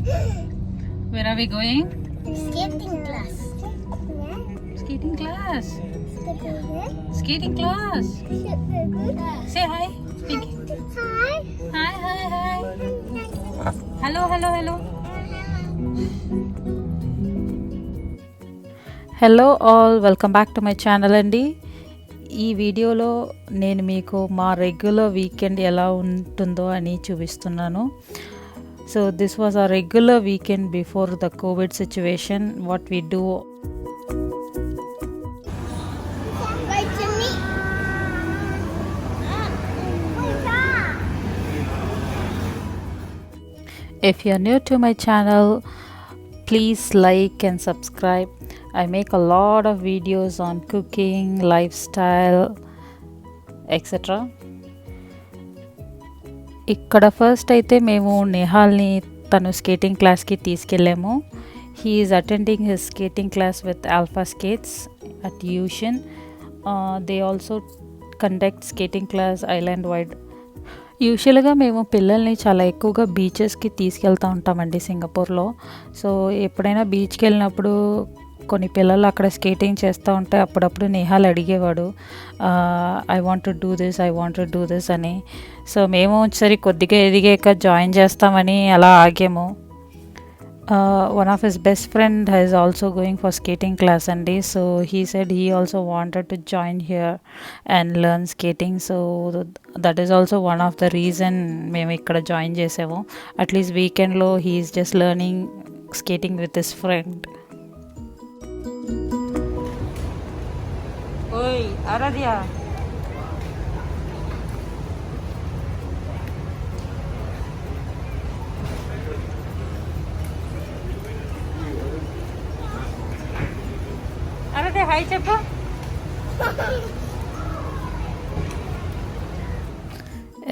Where are we going? Skating class. Skating class. Skating class. Say hi. Speak. Hi. Hi, hi, hi. Hello, hello, hello. Hello all, welcome back to my channel అండి. ఈ వీడియోలో నేను మీకు మా regular weekend ఎలా ఉంటుందో అని చూపిస్తున్నాను. సో దిస్ వాజ్ ఆ regular weekend before the Covid situation. What we do. If you are new to my channel, please like and subscribe. I make a lot of videos on cooking, lifestyle, etc. ఇక్కడ first అయితే మేము నేహాల్ని తను skating క్లాస్కి తీసుకెళ్ళాము. He is attending his skating class with Alpha Skates at Yishun. They also conduct skating class island wide. యూజువల్గా మేము పిల్లల్ని చాలా ఎక్కువగా బీచెస్కి తీసుకెళ్తూ ఉంటామండి సింగపూర్లో. సో ఎప్పుడైనా బీచ్కి వెళ్ళినప్పుడు కొన్ని పిల్లలు అక్కడ స్కేటింగ్ చేస్తూ ఉంటే అప్పుడప్పుడు నేహాలు అడిగేవాడు, I want to do this అని. సో మేము సరే కొద్దిగా ఎదిగాక జాయిన్ చేస్తామని అలా ఆగాము. One of his best friend he's also going for skating class అండి. So he said he also wanted to join here and learn skating. So that is also one of the reason మేము ఇక్కడ join చేసాము. At least వీకెండ్లో he is just learning skating with his friend. ఓయ్ Aradhya, Aradhya hi చెప్పు.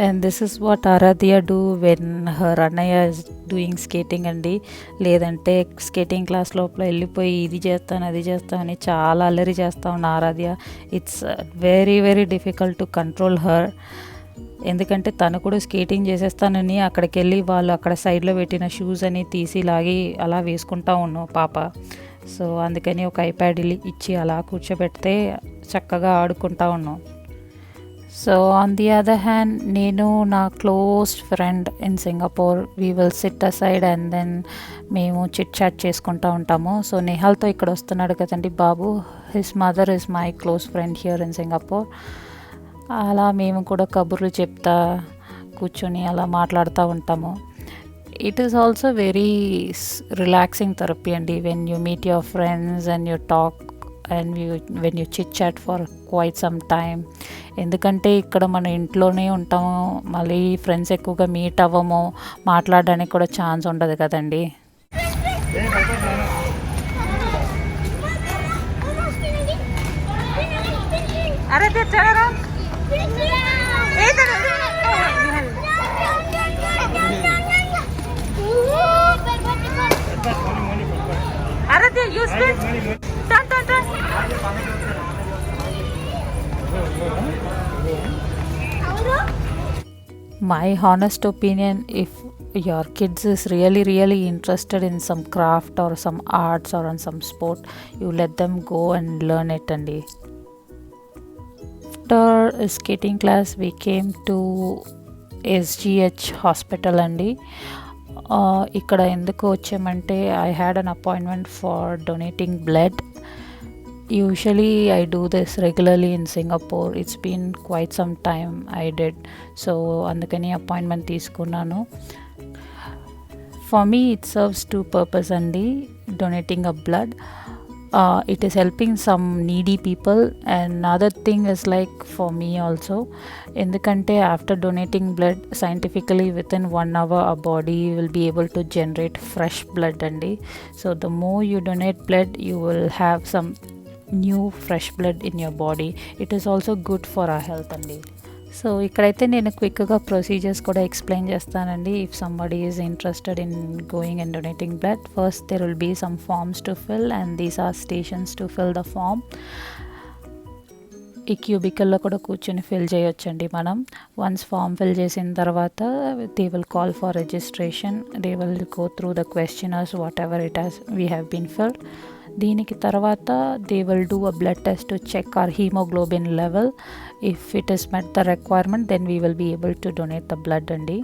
And this is what Aradhya do when her Annaya is doing skating అండి. లేదంటే skating class లోపల వెళ్ళిపోయి ఇది చేస్తాను అది చేస్తాను అని చాలా అల్లరి చేస్తూ ఉన్న Aaradhya. It's very very difficult to control her. ఎందుకంటే తను కూడా స్కేటింగ్ చేసేస్తానని అక్కడికి వెళ్ళి వాళ్ళు అక్కడ సైడ్లో పెట్టిన షూస్ అని తీసి లాగి అలా వేసుకుంటా ఉన్నాం పాప. సో అందుకని ఒక ఐప్యాడ్ ఇచ్చి అలా కూర్చోబెడితే చక్కగా ఆడుకుంటా ఉన్నాం. So on the other hand నేను నా close friend in Singapore we will sit aside and then మేము చిట్ చాట్ చేసుకుంటూ ఉంటాము. సో నేహాల్తో ఇక్కడ వస్తున్నాడు కదండి బాబు, his mother is my close friend here in Singapore. అలా మేము కూడా కబుర్లు చెప్తా కూర్చొని అలా మాట్లాడుతూ ఉంటాము. It is also very relaxing therapy అండి when you meet your friends and you talk and when you chit chat for quite some time. ఎందుకంటే ఇక్కడ మన ఇంట్లోనే ఉంటాము, మళ్ళీ ఫ్రెండ్స్ ఎక్కువగా మీట్ అవ్వము, మాట్లాడడానికి కూడా ఛాన్స్ ఉండదు కదండి. My honest opinion, if your kids is really interested in some craft or some arts or on some sport, you let them go and learn it andi. After skating class we came to SGH hospital andi. ఇక్కడ ఎందుకు వచ్చామంటే I had an appointment for donating blood. Usually I do this regularly in Singapore. It's been quite some time I did. So అందుకని appointment తీసుకున్నాను. For me it serves two purpose అండి, donating a blood. It is helping some needy people and another thing is like for me also. ఎందుకంటే after donating blood scientifically within 1 hour our body will be able to generate fresh blood అండి. So the more you donate blood you will have some new fresh blood in your body. It is also good for our health అండి. So ఇక్కడైతే నేను క్విక్గా procedures కూడా explain చేస్తానండి. If somebody is interested in going and donating blood, first there will be some forms to fill and these are stations to fill the form. ఈ క్యూబికల్లో కూడా కూర్చొని ఫిల్ చేయొచ్చండి మనం. వన్స్ ఫామ్ ఫిల్ చేసిన తర్వాత they will call for registration, they will go through the questionnaires whatever it has we have been filled. దీనికి తర్వాత they will do a blood test to check our haemoglobin level. If it is met the requirement then we will be able to donate the blood అండి.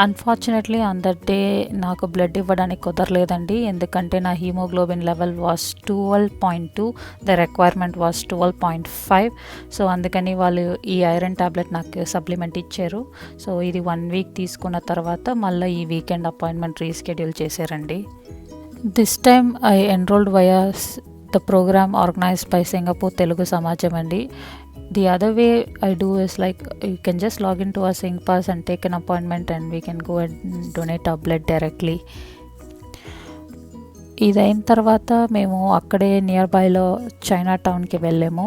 Unfortunately on that day నాకు blood ఇవ్వడానికి కుదరలేదండి, ఎందుకంటే నా haemoglobin level was 12.2, the requirement was 12.5. So అందుకని వాళ్ళు ఈ iron tablet నాకు సప్లిమెంట్ ఇచ్చారు. సో ఇది 1 వీక్ తీసుకున్న తర్వాత మళ్ళీ ఈ వీకెండ్ అపాయింట్మెంట్ రీస్కెడ్యూల్ చేశారండి. This time I enrolled via the programme organised by Singapore Telugu Samajam అండి. The other way I do is like you can just log into our SingPass and take an appointment and we can go and donate our blood directly. ఇదైన తర్వాత మేము అక్కడే near బైలో China టౌన్కి వెళ్ళాము.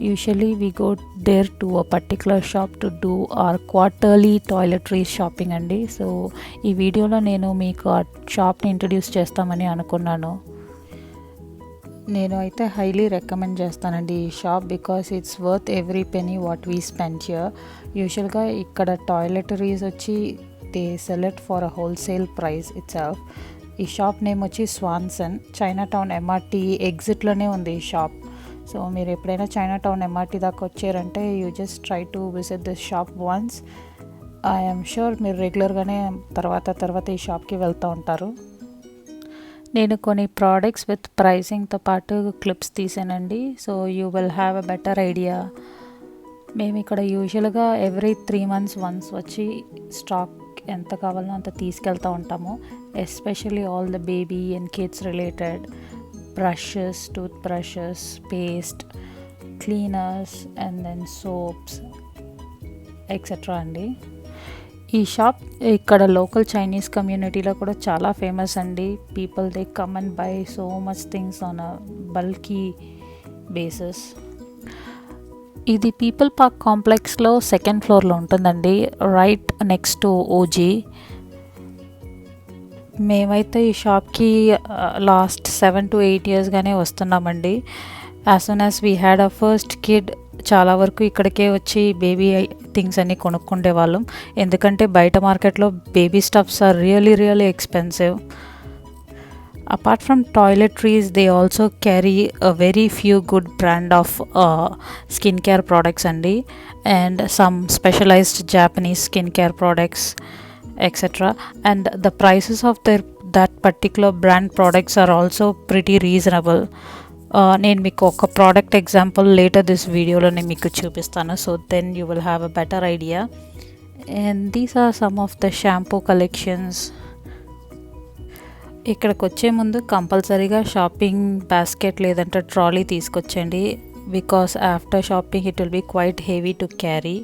Usually we go there to a particular shop to do or quarterly toiletry shopping అండి. So ఈ వీడియోలో నేను మీకు ఆ షాప్ని ఇంట్రడ్యూస్ చేస్తామని అనుకున్నాను. నేను అయితే హైలీ రికమెండ్ చేస్తానండి ఈ shop, because it's worth every penny what we spend here. యూజువల్గా ఇక్కడ టాయిలెటరీస్ వచ్చి they sell it for a wholesale price itself. ఈ షాప్ నేమ్ వచ్చి స్వాన్సన్, చైనా టౌన్ ఎంఆర్టీ ఎగ్జిట్లోనే ఉంది ఈ షాప్. సో మీరు ఎప్పుడైనా చైనా టౌన్ ఎంఆర్టీ దాకా వచ్చారంటే you just try to visit this shop once. I'm sure మీరు రెగ్యులర్గానే తర్వాత ఈ షాప్కి వెళ్తూ ఉంటారు. నేను కొన్ని ప్రోడక్ట్స్ విత్ ప్రైసింగ్తో పాటు క్లిప్స్ తీసానండి. So you will have a better idea. మేము ఇక్కడ యూజువల్గా ఎవ్రీ 3 months వన్స్ వచ్చి స్టాక్ ఎంత కావాలో అంత తీసుకెళ్తూ ఉంటాము. Especially all the baby and kids related brushes, tooth brushes, paste, cleaners and then soaps etcetera అండి. ఈ షాప్ ఇక్కడ లోకల్ చైనీస్ కమ్యూనిటీలో కూడా చాలా ఫేమస్ అండి. People they come and by so much things on a bulky basis. ఇది people park కాంప్లెక్స్లో 2nd floorలో ఉంటుందండి, రైట్ నెక్స్ట్ టు ఓజీ. మేమైతే ఈ షాప్కి లాస్ట్ 7 to 8 yearsగానే వస్తున్నామండి. As soon as we had a first kid చాలా వరకు ఇక్కడికే వచ్చి బేబీ థింగ్స్ అన్నీ కొనుక్కుండే వాళ్ళం, ఎందుకంటే బయట మార్కెట్లో baby stuffs are really expensive. Apart from toiletries they also carry a very few good brand of skin care products అండి, and some specialised Japanese skin care products etcetera. And the prices of that particular brand products are also pretty reasonable. నేను మీకు ఒక product example later this వీడియోలో నేను మీకు చూపిస్తాను, so then you will have a better idea. And these are some of the shampoo collections. ఇక్కడికి వచ్చే ముందు కంపల్సరీగా షాపింగ్ బాస్కెట్ లేదంటే ట్రాలీ తీసుకొచ్చండి, because after shopping it will be quite heavy to carry.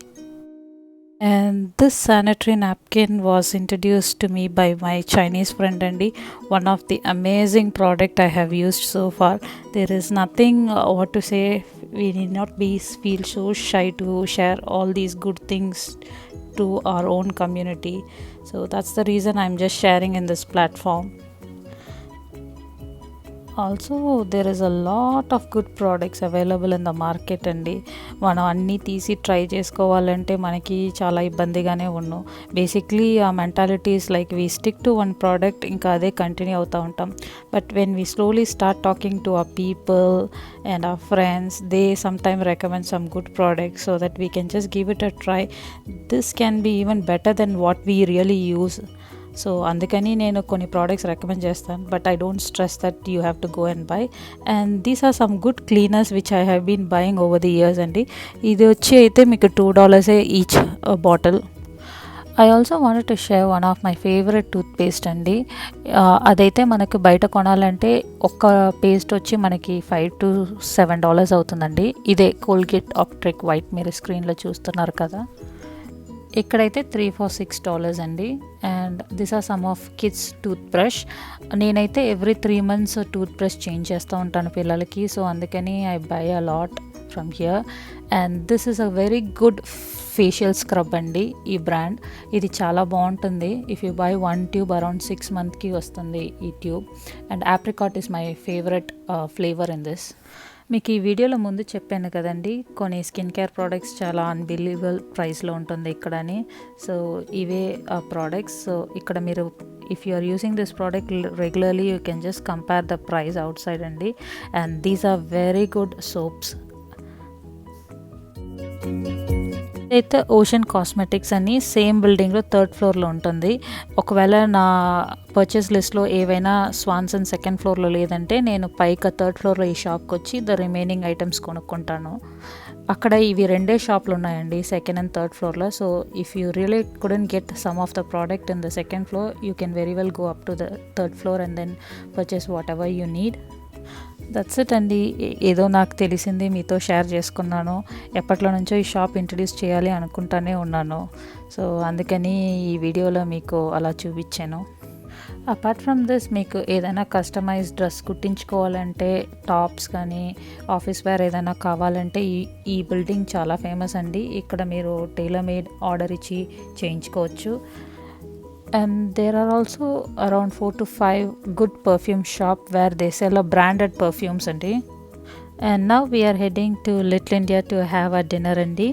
And this sanitary napkin was introduced to me by my Chinese friend Andy. One of the amazing product I have used so far. There is nothing what to say. We need not feel so shy to share all these good things to our own community. So that's the reason I'm just sharing in this platform. Also there is a lot of good products available in the market అండి. మనం అన్నీ తీసి try చేసుకోవాలంటే మనకి చాలా ఇబ్బందిగానే ఉన్నాం. Basically ఆ mentalities like we stick to one product, ఇంకా అదే కంటిన్యూ అవుతూ ఉంటాం. But when we slowly start talking to our people and our friends, they sometimes recommend some good products so that we can just give it a try. This can be even better than what we really use. So అందుకని నేను కొన్ని products recommend చేస్తాను, but I don't stress that you have to go and buy. And these are some good cleaners which I have been buying over the years అండి. ఇది వచ్చి అయితే మీకు $2 each bottle. I also wanted to share one of my favourite toothpaste అండి. అదైతే మనకు బయట కొనాలంటే ఒక్క పేస్ట్ వచ్చి మనకి $5 to $7 అవుతుందండి. ఇదే కోల్గేట్ ఆప్ట్రిక్ వైట్ మీరు స్క్రీన్లో చూస్తున్నారు కదా, ఇక్కడైతే $3-6 అండి. And this are some of kids tooth brush. నేనైతే every 3 months tooth brush change చేస్తూ ఉంటాను పిల్లలకి, సో అందుకని I buy a lot from here. And this is a very good facial scrub అండి ఈ బ్రాండ్. ఇది చాలా బాగుంటుంది. If you buy 1 tube around 6 monthsకి వస్తుంది ఈ tube. And apricot is my favourite flavour in this. మీకు ఈ వీడియోలో ముందు చెప్పాను కదండి, కొన్ని స్కిన్ కేర్ ప్రోడక్ట్స్ చాలా అన్బిలీవబుల్ ప్రైస్లో ఉంటుంది ఇక్కడని. సో ఇవే ఆ ప్రోడక్ట్స్. సో ఇక్కడ మీరు if you are using this product regularly you can just compare the price outside అండి. And these are very good soaps. అయితే ఓషన్ కాస్మెటిక్స్ అని సేమ్ బిల్డింగ్లో 3rd ఫ్లోర్లో ఉంటుంది. ఒకవేళ నా పర్చేస్ లిస్ట్లో ఏవైనా స్వాన్సన్ 2nd ఫ్లోర్లో లేదంటే నేను పైకి 3rd ఫ్లోర్లో ఈ షాప్కి వచ్చి ద రిమైనింగ్ ఐటమ్స్ కొనుక్కుంటాను. అక్కడ ఇవి 2 షాపులు ఉన్నాయండి, 2nd and 3rd ఫ్లోర్లో. So if you really couldn't get some of the product in the 2nd floor, you can very well go up to the 3rd floor and then purchase whatever you need. That's it అండి. ఏదో నాకు తెలిసింది మీతో share చేసుకున్నాను. ఎప్పట్లో నుంచో ఈ shop introduce చేయాలి అనుకుంటానే ఉన్నాను. సో అందుకని ఈ వీడియోలో మీకు అలా చూపించాను. అపార్ట్ ఫ్రమ్ దిస్, మీకు ఏదైనా కస్టమైజ్ డ్రెస్ కుట్టించుకోవాలంటే, టాప్స్ కానీ ఆఫీస్ వేర్ ఏదైనా కావాలంటే ఈ బిల్డింగ్ చాలా ఫేమస్ అండి. ఇక్కడ మీరు టైలర్ మేడ్ ఆర్డర్ ఇచ్చి చేయించుకోవచ్చు. And there are also around 4 to 5 good perfume shop where they sell a branded perfumes andi. And now we are heading to Little India to have a dinner andi.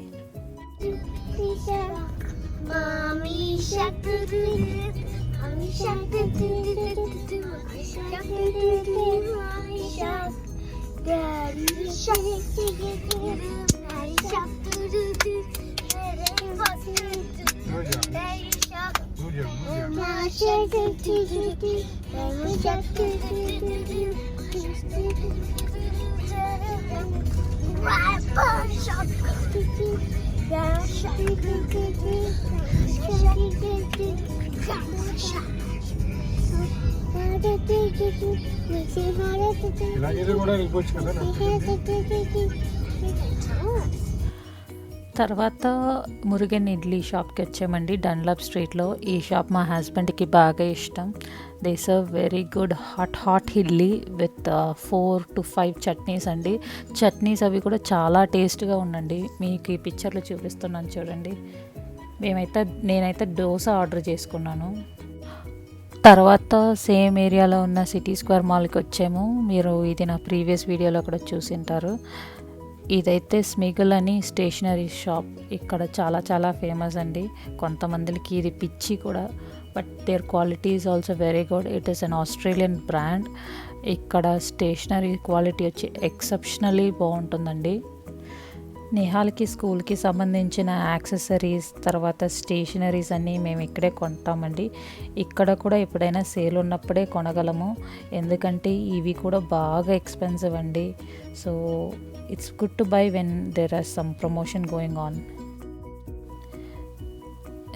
Mommy shark doo doo doo. Mommy shark doo doo doo doo. Mommy shark doo doo doo. Mommy shark. Daddy shark doo doo doo. Daddy shark doo doo doo. Daddy shark doo doo doo. Daddy shark. Mommy shark doo doo doo. Mommy shark doo doo doo. Grandpa shark doo doo doo. Grandpa shark doo doo doo. ఇలాగే కూడా వెళ్ళిపోవచ్చు కదా. తర్వాత మురుగన్ ఇడ్లీ షాప్కి వచ్చామండి, Dunlap స్ట్రీట్లో. ఈ shop మా హస్బెండ్కి బాగా ఇష్టం. They serve very good hot idli with 4 to 5 chutneys అండి. చట్నీస్ అవి కూడా చాలా టేస్ట్గా ఉండండి. మీకు ఈ పిక్చర్లో చూపిస్తున్నాను చూడండి. నేనైతే దోశ ఆర్డర్ చేసుకున్నాను. తర్వాత సేమ్ ఏరియాలో ఉన్న సిటీ స్క్వేర్ మాల్కి వచ్చాము. మీరు ఇది నా ప్రీవియస్ వీడియోలో కూడా చూసింటారు. ఇదైతే స్మిగల్ అని స్టేషనరీ షాప్. ఇక్కడ చాలా చాలా ఫేమస్ అండి. కొంతమందికి ఇది పిచ్చి కూడా, but their quality is also very good. It is an Australian brand. ఇక్కడ స్టేషనరీ క్వాలిటీ వచ్చి ఎక్సెప్షనల్లీ బాగుంటుందండి. నిహాల్కి స్కూల్కి సంబంధించిన యాక్సెసరీస్, తర్వాత స్టేషనరీస్ అన్నీ మేము ఇక్కడే కొంటామండి. ఇక్కడ కూడా ఎప్పుడైనా సేల్ ఉన్నప్పుడే కొనగలము, ఎందుకంటే ఇవి కూడా బాగా ఎక్స్పెన్సివ్ అండి. So it's good to buy when there are some promotion going on.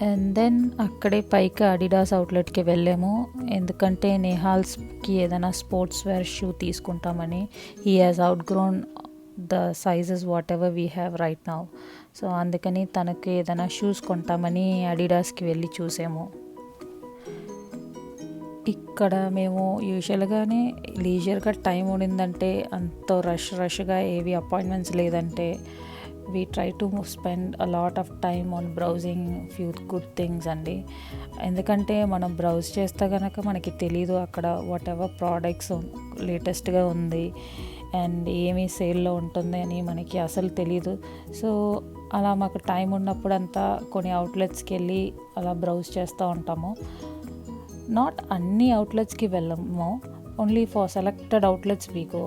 And then అక్కడే పైకి అడిడాస్ అవుట్లెట్కి వెళ్ళాము, ఎందుకంటే నిహాల్స్కి ఏదైనా స్పోర్ట్స్ వేర్ షూ తీసుకుంటామని. He has outgrown the sizes whatever we have right now. So అందుకని తనకి ఏదైనా షూస్ కొంటామని అడిడాస్కి వెళ్ళి చూసాము. ఇక్కడ మేము యూజువల్గానే లీజర్గా టైం ఉండిందంటే, అంత రష్గా ఏవి అపాయింట్మెంట్స్ లేదంటే, we try to spend a lot of time on browsing few good things అండి. ఎందుకంటే మనం బ్రౌజ్ చేస్తే కనుక మనకి తెలీదు అక్కడ వాట్ ఎవర్ ప్రోడక్ట్స్ లేటెస్ట్గా ఉంది అండ్ ఏమీ సేల్లో ఉంటుంది అని మనకి అసలు తెలీదు. సో అలా మాకు టైం ఉన్నప్పుడు అంతా కొన్ని అవుట్లెట్స్కి వెళ్ళి అలా బ్రౌజ్ చేస్తూ ఉంటాము. నాట్ అన్ని అవుట్లెట్స్కి వెళ్ళము, only for selected outlets we go.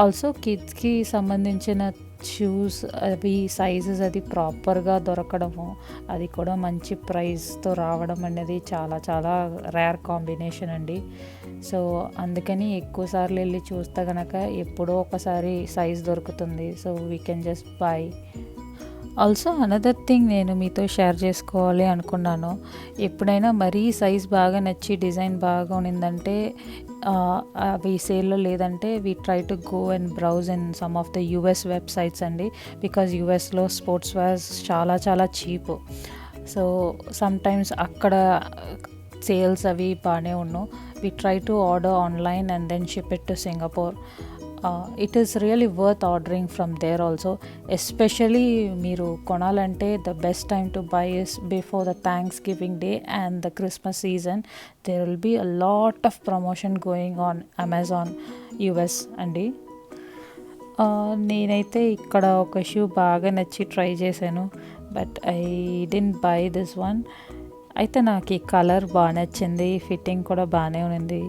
Also కిడ్స్కి సంబంధించిన షూస్ అవి సైజెస్ అది ప్రాపర్గా దొరకడము, అది కూడా మంచి ప్రైస్తో రావడం అనేది చాలా చాలా రేర్ కాంబినేషన్ అండి. సో అందుకని ఎక్కువసార్లు వెళ్ళి చూస్తే కనుక ఎప్పుడో ఒకసారి సైజ్ దొరుకుతుంది. So we can just by. Also another thing నేను మీతో షేర్ చేసుకోవాలి అనుకున్నాను. ఎప్పుడైనా మరీ సైజ్ బాగా నచ్చి డిజైన్ బాగా ఉన్నిందంటే, అవి సేల్లో లేదంటే we try to go and browse in some of the US websites అండి. బికాజ్ యూఎస్లో స్పోర్ట్స్ వేర్స్ చాలా చాలా చీప్. సో సమ్టైమ్స్ అక్కడ సేల్స్ అవి బాగానే ఉన్నావు. We try to order online and then ship it to Singapore. It is really worth ordering from there also. Especially మీరు కొనాలంటే the best time to buy is before the Thanksgiving Day and the Christmas season. There will be a lot of promotion going on Amazon US అండి. నేనైతే ఇక్కడ ఒక shoe బాగా నచ్చి try చేశాను, but I didn't buy this one. అయితే నాకు ఈ కలర్ బాగా నచ్చింది, ఫిట్టింగ్ కూడా బాగానే ఉంది.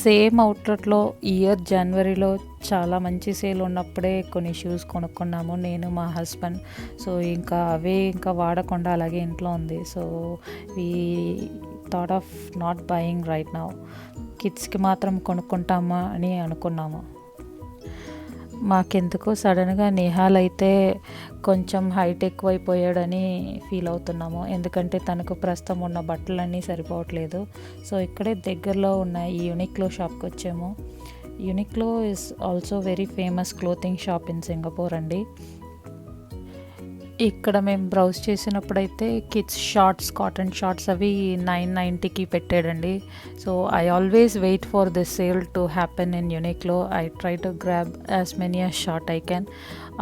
సేమ్ అవుట్లెట్లో జనవరిలో చాలా మంచి సేల్ ఉన్నప్పుడే కొన్ని షూస్ కొనుక్కున్నాము నేను మా హస్బెండ్. సో ఇంకా అవే ఇంకా వాడకుండా అలాగే ఇంట్లో ఉంది. So we thought of not buying right now. కిడ్స్కి మాత్రం కొనుక్కుంటామా అని అనుకున్నాము. మాకెందుకో సడన్గా నిహాల్ అయితే కొంచెం హైట్ ఎక్కువైపోయాడని ఫీల్ అవుతున్నాము, ఎందుకంటే తనకు ప్రస్తుతం ఉన్న బట్టలన్నీ సరిపోవట్లేదు. సో ఇక్కడే దగ్గరలో ఉన్న ఈ యూనిక్లో షాప్కి వచ్చాము. Uniqlo is also very famous clothing shop in Singapore అండి. ఇక్కడ మేము బ్రౌజ్ చేసినప్పుడైతే కిడ్స్ షార్ట్స్, కాటన్ షార్ట్స్ అవి 990కి పెట్టాడండి. So I always wait for this sale to happen in Uniqlo. I try to grab as many as short I can.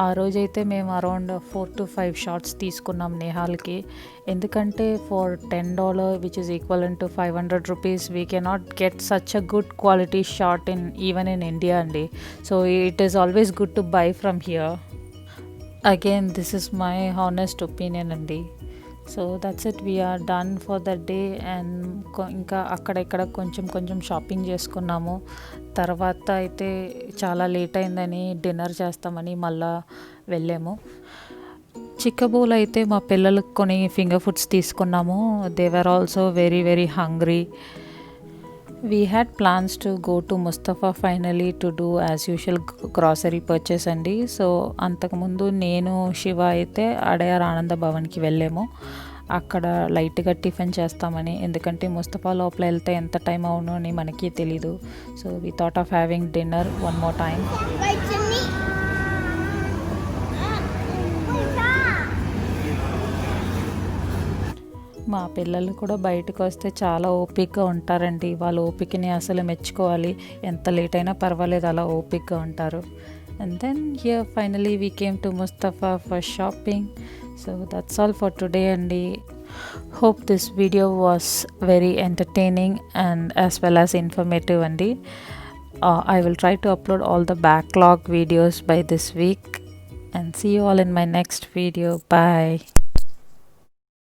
ఆ రోజైతే మేము అరౌండ్ 4 to 5 షార్ట్స్ తీసుకున్నాం నిహాల్కి, ఎందుకంటే for $10 which is equivalent to 500 rupees we cannot get such a good quality short even in India అండి. So it is always good to buy from here. Again this is my honest opinion అండి. So that's it, we are done for the day. And ఇంకా అక్కడ ఇక్కడ కొంచెం shopping చేసుకున్నాము. తర్వాత అయితే చాలా లేట్ అయిందని డిన్నర్ చేస్తామని మళ్ళా వెళ్ళాము. చిక్కబోలు అయితే మా పిల్లలకు కొన్ని ఫింగర్ ఫుడ్స్ తీసుకున్నాము. They were also very very hungry. We had plans to go to Mustafa finally to do as usual grocery purchase అండి. సో అంతకుముందు నేను శివ అయితే అడయార్ ఆనంద భవన్కి వెళ్ళాము. అక్కడ లైట్గా టిఫిన్ చేస్తామని, ఎందుకంటే ముస్తఫా లోపల వెళ్తే ఎంత టైం అవును అని మనకి తెలీదు. So we thought of having dinner one more time. మా పిల్లలు కూడా బయటకు వస్తే చాలా ఓపికగా ఉంటారండి. వాళ్ళ ఓపికని అసలు మెచ్చుకోవాలి. ఎంత లేట్ అయినా పర్వాలేదు, అలా ఓపికగా ఉంటారు. And then here finally we came to Mustafa for shopping. So that's all for today అండి. Hope this video was very entertaining and as well as informative అండి. I will try to upload all the backlog videos by this week and see you all in my next video. Bye.